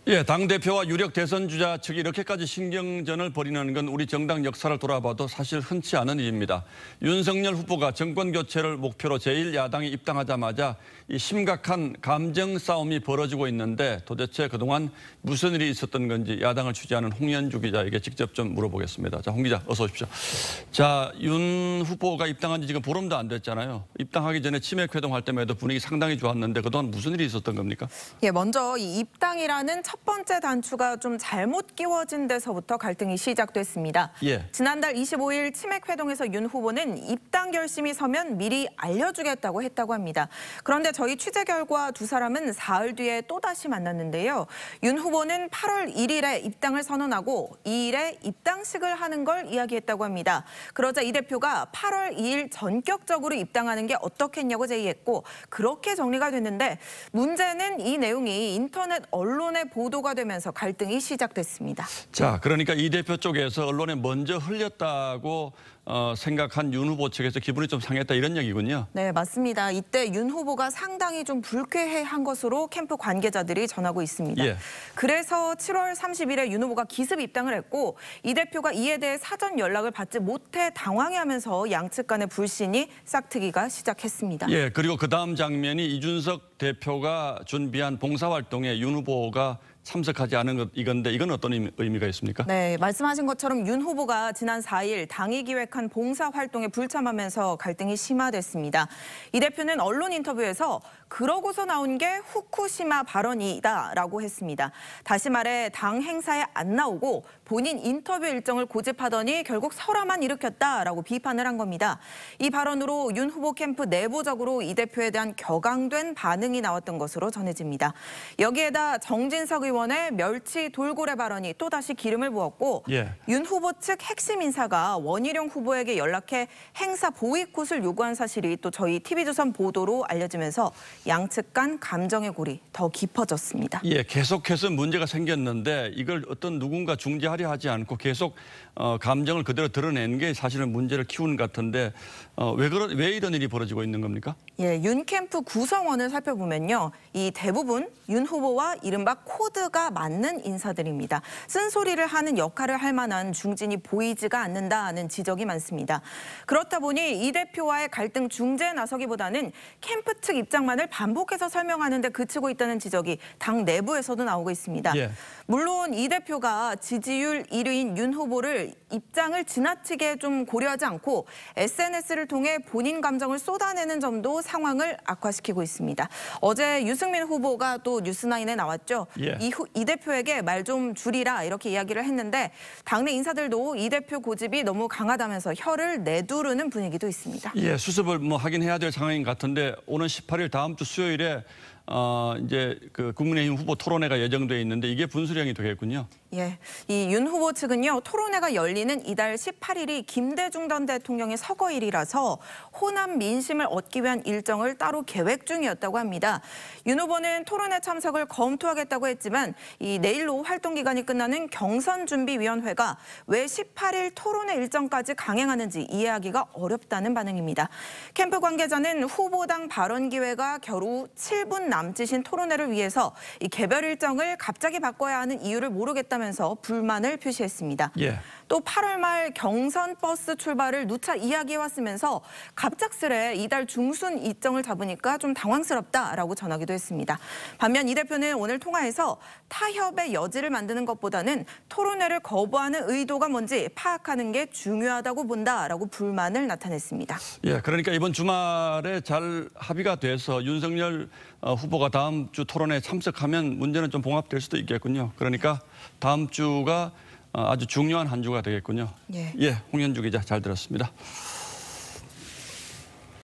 예, 당대표와 유력 대선 주자 측이 이렇게까지 신경전을 벌이는 건 우리 정당 역사를 돌아봐도 사실 흔치 않은 일입니다. 윤석열 후보가 정권 교체를 목표로 제1야당이 입당하자마자 이 심각한 감정 싸움이 벌어지고 있는데 도대체 그동안 무슨 일이 있었던 건지 야당을 취재하는 홍현주 기자에게 직접 좀 물어보겠습니다. 자, 홍 기자 어서 오십시오. 자, 윤 후보가 입당한 지 지금 보름도 안 됐잖아요. 입당하기 전에 치맥회동 할 때마다 분위기 상당히 좋았는데 그동안 무슨 일이 있었던 겁니까? 예, 먼저 이 입당이라는 첫 번째 단추가 좀 잘못 끼워진 데서부터 갈등이 시작됐습니다. 예. 지난달 25일 치맥회동에서 윤 후보는 입당 결심이 서면 미리 알려주겠다고 했다고 합니다. 그런데 저희 취재 결과 두 사람은 사흘 뒤에 또다시 만났는데요. 윤 후보는 8월 1일에 입당을 선언하고 2일에 입당식을 하는 걸 이야기했다고 합니다. 그러자 이 대표가 8월 2일 전격적으로 입당하는 게 어떻겠냐고 제의했고 그렇게 정리가 됐는데 문제는 이 내용이 인터넷 언론에 보도가 되면서 갈등이 시작됐습니다. 자, 그러니까 이 대표 쪽에서 언론에 먼저 흘렸다고 생각한 윤 후보 측에서 기분이 좀 상했다 이런 얘기군요. 네, 맞습니다. 이때 윤 후보가 상당히 좀 불쾌해한 것으로 캠프 관계자들이 전하고 있습니다. 예. 그래서 7월 30일에 윤 후보가 기습 입당을 했고 이 대표가 이에 대해 사전 연락을 받지 못해 당황해하면서 양측 간의 불신이 싹트기가 시작했습니다. 예, 그리고 그 다음 장면이 이준석 대표가 준비한 봉사활동에 윤 후보가 참석하지 않은 것 이건데 이건 어떤 의미가 있습니까? 네, 말씀하신 것처럼 윤 후보가 지난 4일 당이 기획한 봉사활동에 불참하면서 갈등이 심화됐습니다. 이 대표는 언론 인터뷰에서 그러고서 나온 게 후쿠시마 발언이다라고 했습니다. 다시 말해 당 행사에 안 나오고 본인 인터뷰 일정을 고집하더니 결국 설화만 일으켰다라고 비판을 한 겁니다. 이 발언으로 윤 후보 캠프 내부적으로 이 대표에 대한 격앙된 반응이 나왔던 것으로 전해집니다. 여기에다 정진석 의원의 멸치 돌고래 발언이 또다시 기름을 부었고 예. 윤 후보 측 핵심 인사가 원희룡 후보에게 연락해 행사 보이콧을 요구한 사실이 또 저희 TV조선 보도로 알려지면서 양측 간 감정의 골이 더 깊어졌습니다. 예, 계속해서 문제가 생겼는데 이걸 어떤 누군가 중재하려 하지 않고 계속 감정을 그대로 드러낸 게 사실은 문제를 키우는 것 같은데 왜 이런 일이 벌어지고 있는 겁니까? 예, 윤 캠프 구성원을 살펴보면요. 이 대부분 윤 후보와 이른바 코드가 맞는 인사들입니다. 쓴소리를 하는 역할을 할 만한 중진이 보이지가 않는다는 지적이 많습니다. 그렇다 보니 이 대표와의 갈등 중재에 나서기보다는 캠프 측 입장만을 반복해서 설명하는 데 그치고 있다는 지적이 당 내부에서도 나오고 있습니다. 예. 물론 이 대표가 지지율 1위인 윤 후보를 입장을 지나치게 좀 고려하지 않고 SNS를 통해 본인 감정을 쏟아내는 점도 상황을 악화시키고 있습니다. 어제 유승민 후보가 또 뉴스9에 나왔죠. 예. 이 대표에게 말 좀 줄이라 이렇게 이야기를 했는데 당내 인사들도 이 대표 고집이 너무 강하다면서 혀를 내두르는 분위기도 있습니다. 예, 수습을 하긴 해야 될 상황인 것 같은데 오는 18일 다음 주 수요일에 이제 그 국민의힘 후보 토론회가 예정돼 있는데 이게 분수령이 되겠군요. 예, 이 윤 후보 측은요 토론회가 열리는 이달 18일이 김대중 전 대통령의 서거일이라서 호남 민심을 얻기 위한 일정을 따로 계획 중이었다고 합니다. 윤 후보는 토론회 참석을 검토하겠다고 했지만 이 내일로 활동 기간이 끝나는 경선준비위원회가 왜 18일 토론회 일정까지 강행하는지 이해하기가 어렵다는 반응입니다. 캠프 관계자는 후보당 발언 기회가 겨루 7분 남짓인 토론회를 위해서 이 개별 일정을 갑자기 바꿔야 하는 이유를 모르겠다면서 불만을 표시했습니다. 예. 또 8월 말 경선 버스 출발을 누차 이야기해왔으면서 갑작스레 이달 중순 일정을 잡으니까 좀 당황스럽다라고 전하기도 했습니다. 반면 이 대표는 오늘 통화에서 타협의 여지를 만드는 것보다는 토론회를 거부하는 의도가 뭔지 파악하는 게 중요하다고 본다라고 불만을 나타냈습니다. 예, 그러니까 이번 주말에 잘 합의가 돼서 윤석열 후보가 다음 주 토론회에 참석하면 문제는 좀 봉합될 수도 있겠군요. 그러니까 다음 주가 아주 중요한 한 주가 되겠군요. 예. 예, 홍현주 기자 잘 들었습니다.